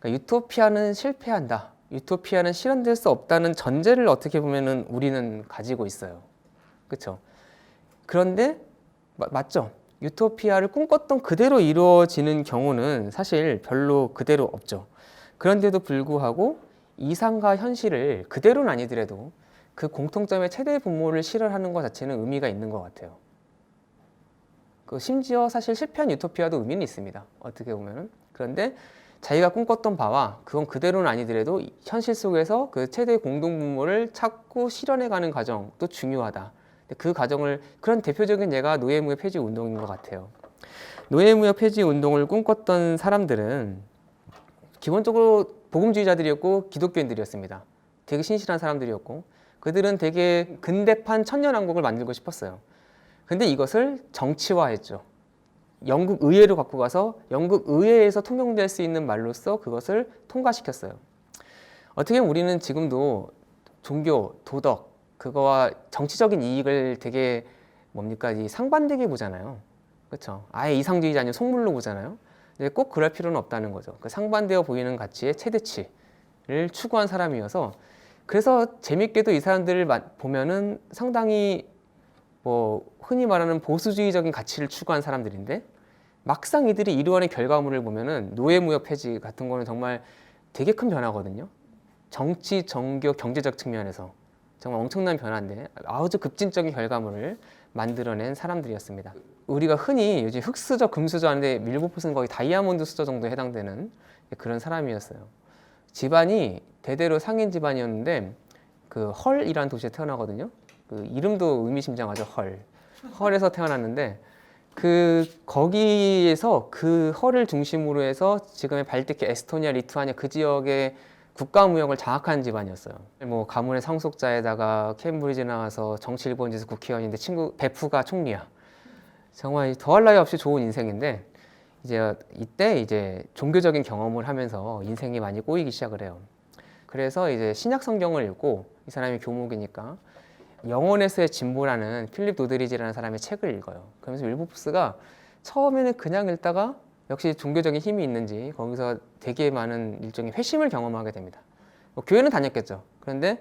그러니까 유토피아는 실패한다. 유토피아는 실현될 수 없다는 전제를 어떻게 보면은 우리는 가지고 있어요. 그렇죠? 그런데 맞죠? 유토피아를 꿈꿨던 그대로 이루어지는 경우는 사실 별로 그대로 없죠. 그런데도 불구하고 이상과 현실을 그대로는 아니더라도 그 공통점의 최대 분모를 실현하는 것 자체는 의미가 있는 것 같아요. 심지어 사실 실패한 유토피아도 의미는 있습니다. 어떻게 보면은. 그런데 자기가 꿈꿨던 바와 그건 그대로는 아니더라도 현실 속에서 그 최대 공동 분모를 찾고 실현해가는 과정도 중요하다. 그 과정을 그런 대표적인 예가 노예무역 폐지 운동인 것 같아요. 노예무역 폐지 운동을 꿈꿨던 사람들은 기본적으로 복음주의자들이었고 기독교인들이었습니다. 되게 신실한 사람들이었고 그들은 되게 근대판 천년왕국을 만들고 싶었어요. 근데 이것을 정치화했죠. 영국 의회로 갖고 가서 영국 의회에서 통용될 수 있는 말로써 그것을 통과시켰어요. 어떻게 보면 우리는 지금도 종교, 도덕, 그거와 정치적인 이익을 되게 뭡니까? 이 상반되게 보잖아요. 그렇죠? 아예 이상주의자 아니면 속물로 보잖아요. 근데 꼭 그럴 필요는 없다는 거죠. 그 상반되어 보이는 가치의 최대치를 추구한 사람이어서 그래서 재밌게도 이 사람들을 보면은 상당히 뭐 흔히 말하는 보수주의적인 가치를 추구한 사람들인데 막상 이들이 이루어낸 결과물을 보면은 노예무역 폐지 같은 거는 정말 되게 큰 변화거든요. 정치, 종교, 경제적 측면에서 정말 엄청난 변화인데 아주 급진적인 결과물을 만들어낸 사람들이었습니다. 우리가 흔히 요즘 흑수저, 금수저 하는데 밀보풋은 거의 다이아몬드 수저 정도에 해당되는 그런 사람이었어요. 집안이 대대로 상인 집안이었는데 그 헐이라는 도시에 태어나거든요. 그 이름도 의미심장하죠. 헐에서 태어났는데 거기에서 그 헐을 중심으로 해서 지금의 발트해, 에스토니아, 리투아니아 그 지역의 국가 무역을 장악한 집안이었어요. 뭐 가문의 상속자에다가 케임브리지 나와서 정치 일본에서 국회의원인데 친구 베프가 총리야. 정말 더할 나위 없이 좋은 인생인데 이때 종교적인 경험을 하면서 인생이 많이 꼬이기 시작을 해요. 그래서 신약 성경을 읽고 이 사람이 교목이니까 영혼에서의 진보라는 필립 도드리지라는 사람의 책을 읽어요. 그러면서 윌버포스가 처음에는 그냥 읽다가 역시 종교적인 힘이 있는지 거기서 되게 많은 일종의 회심을 경험하게 됩니다. 교회는 다녔겠죠. 그런데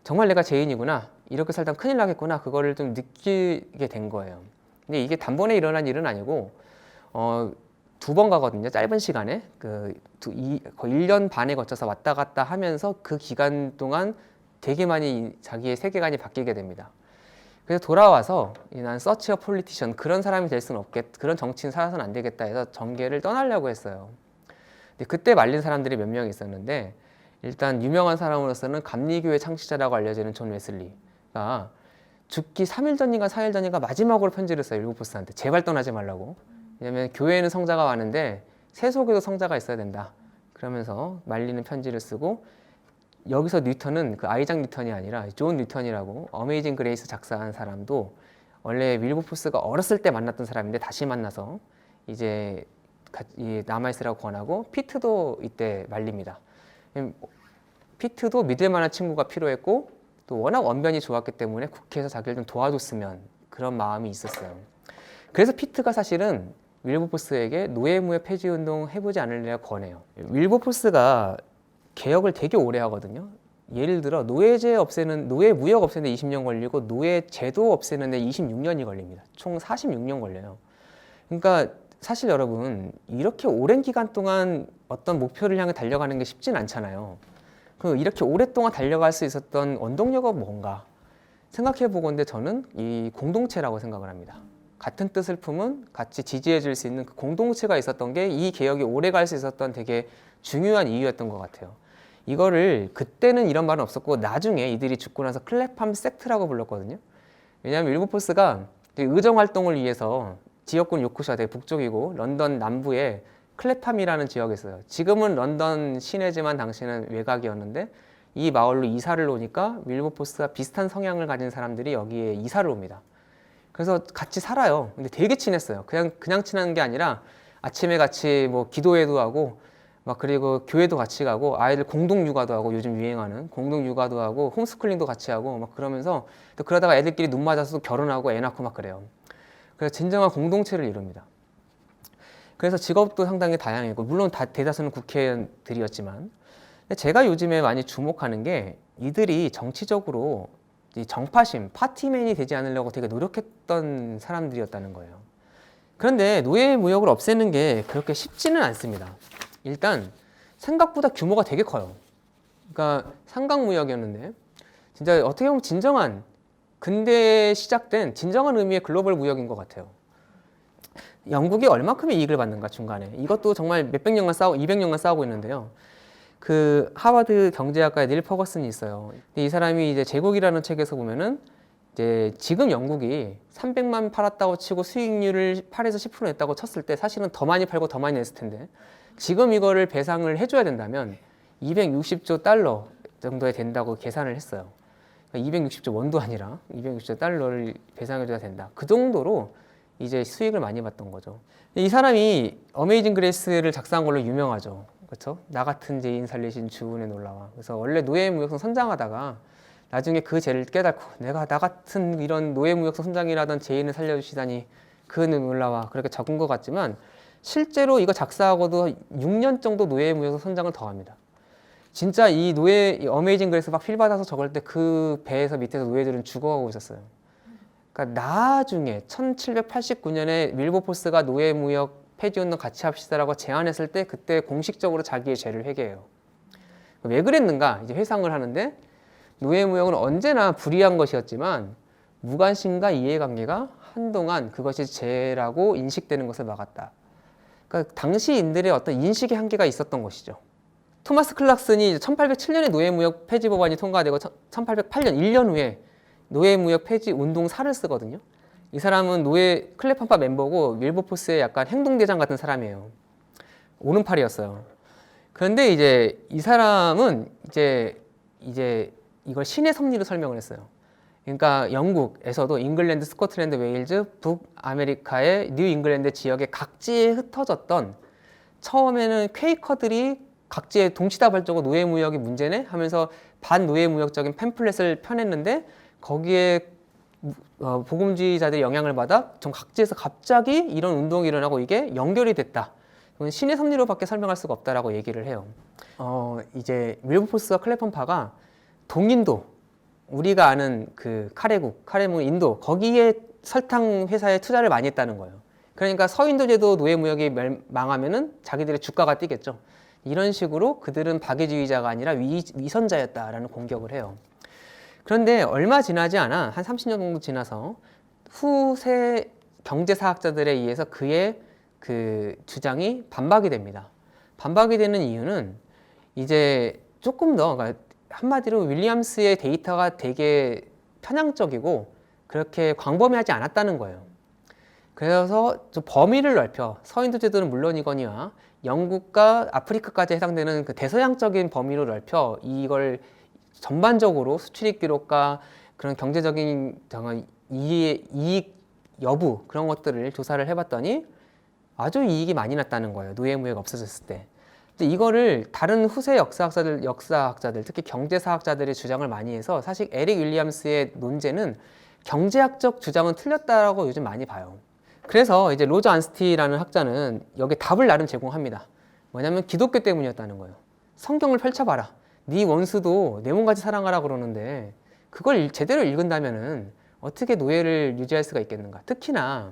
정말 내가 죄인이구나, 이렇게 살다 큰일 나겠구나, 그거를 좀 느끼게 된 거예요. 근데 이게 단번에 일어난 일은 아니고 2번 가거든요. 짧은 시간에 거의 1년 반에 거쳐서 왔다 갔다 하면서 그 기간 동안 되게 많이 자기의 세계관이 바뀌게 됩니다. 그래서 돌아와서 난 서치어 폴리티션, 그런 사람이 될 수는 없겠다, 그런 정치인 살아서는 안 되겠다 해서 정계를 떠나려고 했어요. 근데 그때 말린 사람들이 몇 명 있었는데 일단 유명한 사람으로서는 감리교회 창시자라고 알려지는 존 웨슬리가 죽기 3일 전인가 4일 전인가 마지막으로 편지를 써요. 윌버포스한테 제발 떠나지 말라고. 왜냐면 교회에는 성자가 많은데 세속에도 성자가 있어야 된다. 그러면서 말리는 편지를 쓰고 여기서 뉴턴은 그 아이작 뉴턴이 아니라 존 뉴턴이라고 어메이징 그레이스 작사한 사람도 원래 윌버포스가 어렸을 때 만났던 사람인데 다시 만나서 남아있으라고 권하고 피트도 이때 말립니다. 피트도 믿을 만한 친구가 필요했고 또 워낙 언변이 좋았기 때문에 국회에서 자기를 좀 도와줬으면 그런 마음이 있었어요. 그래서 피트가 사실은 윌버포스에게 노예무역 폐지 운동 해보지 않을래 권해요. 윌버포스가 개혁을 되게 오래 하거든요. 예를 들어 노예 무역 없애는데 20년 걸리고 노예제도 없애는데 26년이 걸립니다. 총 46년 걸려요. 그러니까 사실 여러분 이렇게 오랜 기간 동안 어떤 목표를 향해 달려가는 게 쉽진 않잖아요. 이렇게 오랫동안 달려갈 수 있었던 원동력은 뭔가 생각해 보건데 저는 이 공동체라고 생각을 합니다. 같은 뜻을 품은 같이 지지해 줄 수 있는 그 공동체가 있었던 게 이 개혁이 오래 갈 수 있었던 되게 중요한 이유였던 것 같아요. 이거를 그때는 이런 말은 없었고 나중에 이들이 죽고 나서 클랩함 섹트라고 불렀거든요. 왜냐하면 윌버포스가 의정 활동을 위해서 지역군 요크셔 되게 북쪽이고 런던 남부에 클랩함이라는 지역이 있어요. 지금은 런던 시내지만 당시는 외곽이었는데 이 마을로 이사를 오니까 윌버포스가 비슷한 성향을 가진 사람들이 여기에 이사를 옵니다. 그래서 같이 살아요. 근데 되게 친했어요. 그냥 친한 게 아니라 아침에 같이 뭐 기도회도 하고 그리고 교회도 같이 가고 아이들 공동 육아도 하고 요즘 유행하는 공동 육아도 하고 홈스쿨링도 같이 하고 그러면서 또 그러다가 애들끼리 눈 맞아서 결혼하고 애 낳고 그래요. 그래서 진정한 공동체를 이룹니다. 그래서 직업도 상당히 다양했고 물론 대다수는 국회의원들이었지만 제가 요즘에 많이 주목하는 게 이들이 정치적으로 이 정파심, 파티맨이 되지 않으려고 되게 노력했던 사람들이었다는 거예요. 그런데 노예무역을 없애는 게 그렇게 쉽지는 않습니다. 일단 생각보다 규모가 되게 커요. 그러니까 삼각무역이었는데 진짜 어떻게 보면 진정한 근대에 시작된 진정한 의미의 글로벌 무역인 것 같아요. 영국이 얼마큼의 이익을 받는가 중간에 이것도 정말 몇백 년간 200년간 싸우고 있는데요. 그 하버드 경제학과의 닐 퍼거슨이 있어요. 이 사람이 이제 제국이라는 책에서 보면은 이제 지금 영국이 300만 팔았다고 치고 수익률을 8에서 10% 냈다고 쳤을 때 사실은 더 많이 팔고 더 많이 냈을 텐데 지금 이거를 배상을 해줘야 된다면 260조 달러 정도에 된다고 계산을 했어요. 그러니까 260조 원도 아니라 260조 달러를 배상해줘야 된다. 그 정도로 이제 수익을 많이 봤던 거죠. 이 사람이 어메이징 그레이스를 작사한 걸로 유명하죠. 그렇죠? 나 같은 죄인 살리신 주은에 놀라와. 그래서 원래 노예무역성 선장하다가 나중에 그 죄를 깨닫고 내가 나 같은 이런 노예무역성 선장이라던 죄인을 살려주시다니 그 놀라와. 그렇게 적은 것 같지만 실제로 이거 작사하고도 6년 정도 노예무역성 선장을 더 합니다. 진짜 이 어메이징 그레이스 막 필 받아서 적을 때 그 배에서 밑에서 노예들은 죽어가고 있었어요. 그러니까 나중에 1789년에 윌버포스가 노예무역 폐지운동 같이 합시다라고 제안했을 때 그때 공식적으로 자기의 죄를 회개해요. 왜 그랬는가? 이제 회상을 하는데 노예무역은 언제나 불의한 것이었지만 무관심과 이해관계가 한동안 그것이 죄라고 인식되는 것을 막았다. 그러니까 당시인들의 어떤 인식의 한계가 있었던 것이죠. 토마스 클락슨이 1807년에 노예무역 폐지 법안이 통과되고 1808년 1년 후에 노예무역 폐지 운동사를 쓰거든요. 이 사람은 클레판파 멤버고 윌버포스의 약간 행동대장 같은 사람이에요. 오른팔이었어요. 그런데 이제 이 사람은 이제 이걸 신의 섭리로 설명을 했어요. 그러니까 영국에서도 잉글랜드, 스코틀랜드, 웨일즈, 북아메리카의 뉴 잉글랜드 지역의 각지에 흩어졌던 처음에는 퀘이커들이 각지에 동시다발적으로 노예무역이 문제네 하면서 반노예무역적인 팸플렛을 펴냈는데 거기에 복음주의자들의 영향을 받아 전 각지에서 갑자기 이런 운동이 일어나고 이게 연결이 됐다. 이건 신의 섭리로밖에 설명할 수가 없다라고 얘기를 해요. 이제 윌버포스와 클레펀파가 동인도 우리가 아는 그 카레문 인도 거기에 설탕 회사에 투자를 많이 했다는 거예요. 그러니까 서인도제도 노예무역이 망하면은 자기들의 주가가 뛰겠죠. 이런 식으로 그들은 박애주의자가 아니라 위선자였다라는 공격을 해요. 그런데 얼마 지나지 않아 한 30년 정도 지나서 후세 경제사학자들에 의해서 그의 그 주장이 반박이 됩니다. 반박이 되는 이유는 이제 조금 더 그러니까 한마디로 윌리엄스의 데이터가 되게 편향적이고 그렇게 광범위하지 않았다는 거예요. 그래서 좀 범위를 넓혀 서인도제도는 물론이거니와 영국과 아프리카까지 해당되는 그 대서양적인 범위로 넓혀 이걸 전반적으로 수출입 기록과 그런 경제적인 이익 여부 그런 것들을 조사를 해봤더니 아주 이익이 많이 났다는 거예요. 노예무역 없어졌을 때. 근데 이거를 다른 후세 역사학자들, 특히 경제사학자들의 주장을 많이 해서 사실 에릭 윌리엄스의 논제는 경제학적 주장은 틀렸다라고 요즘 많이 봐요. 그래서 이제 로저 안스티라는 학자는 여기에 답을 나름 제공합니다. 뭐냐면 기독교 때문이었다는 거예요. 성경을 펼쳐봐라. 네 원수도 내 몸같이 사랑하라 그러는데 그걸 제대로 읽은다면은 어떻게 노예를 유지할 수가 있겠는가. 특히나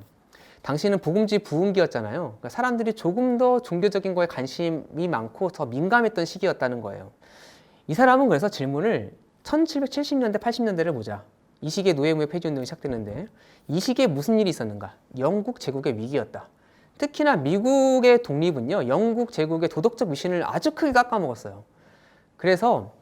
당시는 복음주의 부흥기였잖아요. 그러니까 사람들이 조금 더 종교적인 거에 관심이 많고 더 민감했던 시기였다는 거예요. 이 사람은 그래서 질문을 1770년대, 80년대를 보자. 이 시기에 노예무역 폐지운동이 시작되는데 이 시기에 무슨 일이 있었는가? 영국 제국의 위기였다. 특히나 미국의 독립은요, 영국 제국의 도덕적 미신을 아주 크게 깎아먹었어요. 그래서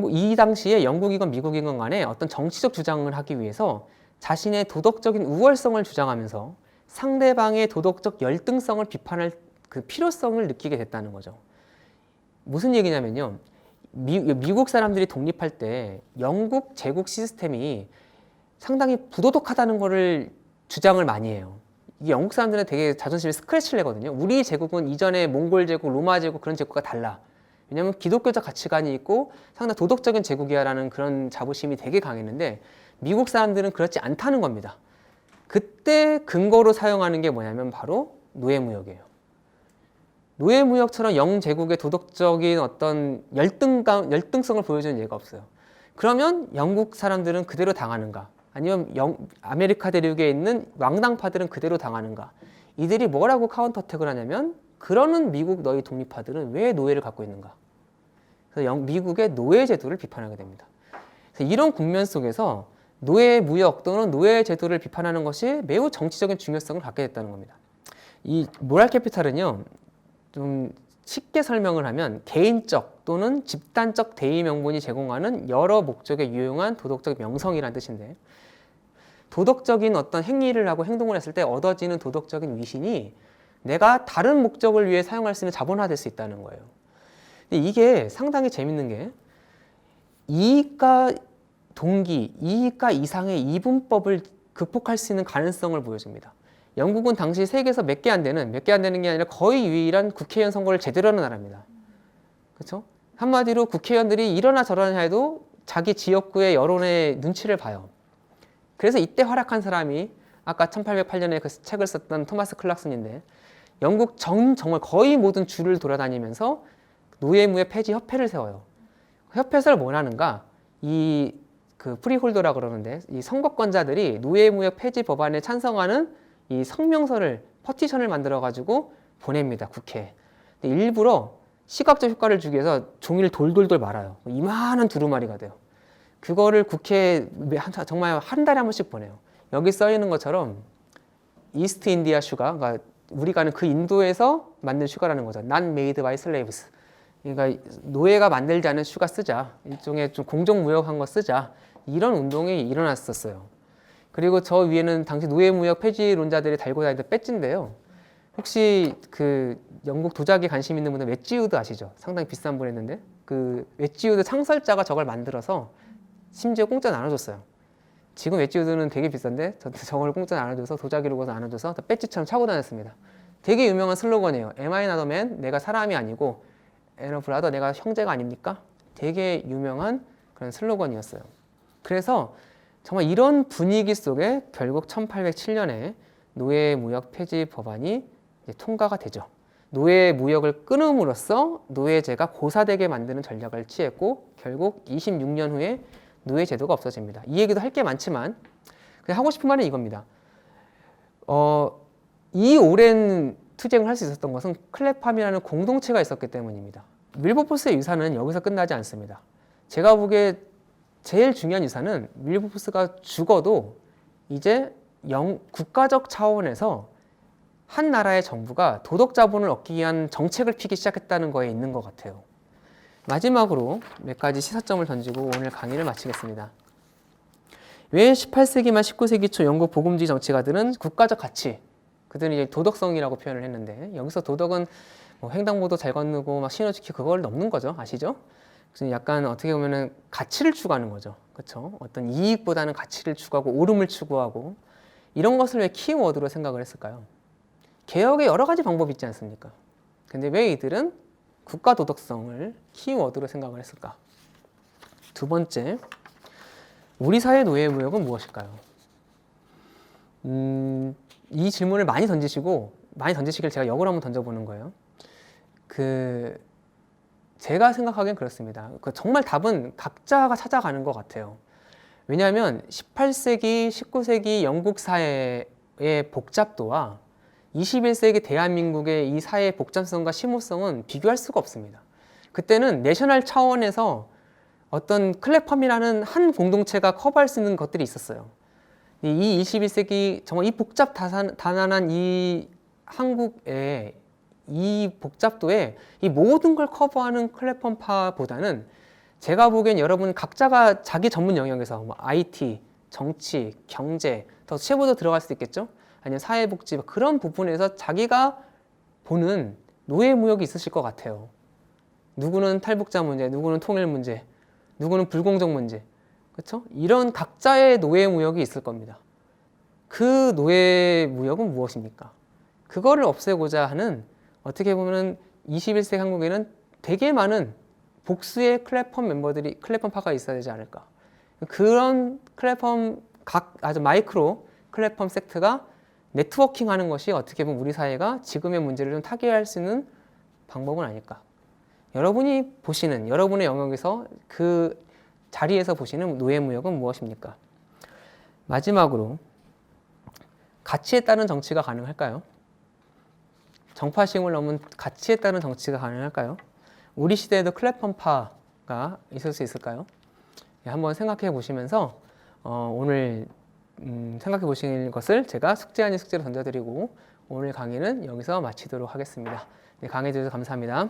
이 당시에 영국이건 미국이건 간에 어떤 정치적 주장을 하기 위해서 자신의 도덕적인 우월성을 주장하면서 상대방의 도덕적 열등성을 비판할 그 필요성을 느끼게 됐다는 거죠. 무슨 얘기냐면요. 미국 사람들이 독립할 때 영국 제국 시스템이 상당히 부도덕하다는 거를 주장을 많이 해요. 이게 영국 사람들은 되게 자존심에 스크래치를 내거든요. 우리 제국은 이전에 몽골 제국, 로마 제국 그런 제국과 달라. 왜냐하면 기독교적 가치관이 있고 상당히 도덕적인 제국이야라는 그런 자부심이 되게 강했는데 미국 사람들은 그렇지 않다는 겁니다. 그때 근거로 사용하는 게 뭐냐면 바로 노예무역이에요. 노예무역처럼 영제국의 도덕적인 어떤 열등성을 보여주는 예가 없어요. 그러면 영국 사람들은 그대로 당하는가? 아니면 아메리카 대륙에 있는 왕당파들은 그대로 당하는가? 이들이 뭐라고 카운터어택을 하냐면 그러는 미국 너희 독립파들은 왜 노예를 갖고 있는가? 그래서 미국의 노예 제도를 비판하게 됩니다. 그래서 이런 국면 속에서 노예 무역 또는 노예 제도를 비판하는 것이 매우 정치적인 중요성을 갖게 됐다는 겁니다. 이 모랄 캐피탈은요, 좀 쉽게 설명을 하면 개인적 또는 집단적 대의 명분이 제공하는 여러 목적에 유용한 도덕적 명성이라는 뜻인데, 도덕적인 어떤 행위를 하고 행동을 했을 때 얻어지는 도덕적인 위신이 내가 다른 목적을 위해 사용할 수 있는 자본화될 수 있다는 거예요. 근데 이게 상당히 재밌는 게 이익과 동기, 이익과 이상의 이분법을 극복할 수 있는 가능성을 보여줍니다. 영국은 당시 세계에서 몇 개 안 되는 게 아니라 거의 유일한 국회의원 선거를 제대로 하는 나라입니다. 그렇죠? 한마디로 국회의원들이 이러나 저러나 해도 자기 지역구의 여론의 눈치를 봐요. 그래서 이때 활약한 사람이 아까 1808년에 그 책을 썼던 토마스 클락슨인데, 영국 정말 거의 모든 주를 돌아다니면서 노예무역 폐지 협회를 세워요. 협회에서 뭘 하는가? 그 프리홀더라 그러는데, 이 선거권자들이 노예무역 폐지 법안에 찬성하는 이 성명서를, 퍼티션을 만들어 가지고 보냅니다, 국회에. 근데 일부러 시각적 효과를 주기 위해서 종이를 돌돌돌 말아요. 이만한 두루마리가 돼요. 그거를 국회에 정말 한 달에 한 번씩 보내요. 여기 써 있는 것처럼 이스트 인디아 슈가, 그러니까 우리가 아는 그 인도에서 만든 슈가라는 거죠. Not made by slaves. 그러니까 노예가 만들지 않은 슈가 쓰자. 일종의 좀 공정무역한 거 쓰자. 이런 운동이 일어났었어요. 그리고 저 위에는 당시 노예무역 폐지론자들이 달고 다니던 배지인데요. 혹시 그 영국 도자기에 관심 있는 분은 웨지우드 아시죠? 상당히 비싼 브랜드인데 그 웨지우드 창설자가 저걸 만들어서 심지어 공짜 나눠줬어요. 지금 웨지우드는 되게 비싼데 저걸 공짜 나눠줘서, 도자기로 구워서 나눠줘서 배지처럼 차고 다녔습니다. 되게 유명한 슬로건이에요. Am I not a man? 내가 사람이 아니고 And a brother? 내가 형제가 아닙니까? 되게 유명한 그런 슬로건이었어요. 그래서 정말 이런 분위기 속에 결국 1807년에 노예무역 폐지 법안이 통과가 되죠. 노예무역을 끊음으로써 노예제가 고사되게 만드는 전략을 취했고, 결국 26년 후에 노예제도가 없어집니다. 이 얘기도 할 게 많지만 그냥 하고 싶은 말은 이겁니다. 이 오랜 투쟁을 할 수 있었던 것은 클랩팜이라는 공동체가 있었기 때문입니다. 윌버포스의 유산은 여기서 끝나지 않습니다. 제가 보기에 제일 중요한 유산은 윌버포스가 죽어도 이제 국가적 차원에서 한 나라의 정부가 도덕 자본을 얻기 위한 정책을 피기 시작했다는 거에 있는 것 같아요. 마지막으로 몇 가지 시사점을 던지고 오늘 강의를 마치겠습니다. 왜 18세기 말 19세기 초 영국 복음주의 정치가들은 국가적 가치, 그들은 이제 도덕성이라고 표현을 했는데, 여기서 도덕은 뭐 횡단보도 잘 건너고 막 신호 지키고 그걸 넘는 거죠. 아시죠? 그래서 약간 어떻게 보면은 가치를 추구하는 거죠. 그렇죠? 어떤 이익보다는 가치를 추구하고 옳음을 추구하고, 이런 것을 왜 키워드로 생각을 했을까요? 개혁에 여러 가지 방법이 있지 않습니까? 근데 왜 이들은 국가 도덕성을 키워드로 생각을 했을까? 두 번째, 우리 사회 노예무역은 무엇일까요? 이 질문을 많이 던지시길 제가 역으로 한번 던져보는 거예요. 제가 생각하기엔 그렇습니다. 정말 답은 각자가 찾아가는 것 같아요. 왜냐하면 18세기, 19세기 영국 사회의 복잡도와 21세기 대한민국의 이 사회의 복잡성과 심오성은 비교할 수가 없습니다. 그때는 내셔널 차원에서 어떤 클랩팜이라는 한 공동체가 커버할 수 있는 것들이 있었어요. 이 21세기 정말 이 다난한 이 한국의 이 복잡도에 이 모든 걸 커버하는 클랩팜파보다는 제가 보기엔 여러분 각자가 자기 전문 영역에서 뭐 IT, 정치, 경제, 더 세부도 들어갈 수도 있겠죠? 아니면 사회복지, 그런 부분에서 자기가 보는 노예무역이 있으실 것 같아요. 누구는 탈북자 문제, 누구는 통일 문제, 누구는 불공정 문제, 그렇죠? 이런 각자의 노예무역이 있을 겁니다. 그 노예무역은 무엇입니까? 그거를 없애고자 하는, 어떻게 보면 21세기 한국에는 되게 많은 복수의 클랩팜파가 있어야 되지 않을까. 그런 아주 마이크로 클랩팜 섹트가 네트워킹하는 것이 어떻게 보면 우리 사회가 지금의 문제를 좀 타개할 수 있는 방법은 아닐까? 여러분이 보시는 여러분의 영역에서 그 자리에서 보시는 노예무역은 무엇입니까? 마지막으로 가치에 따른 정치가 가능할까요? 정파심을 넘은 가치에 따른 정치가 가능할까요? 우리 시대에도 클레펀파가 있을 수 있을까요? 한번 생각해 보시면서 오늘 생각해 보실 것을 제가 숙제 아닌 숙제로 던져드리고 오늘 강의는 여기서 마치도록 하겠습니다. 네, 강의해 주셔서 감사합니다.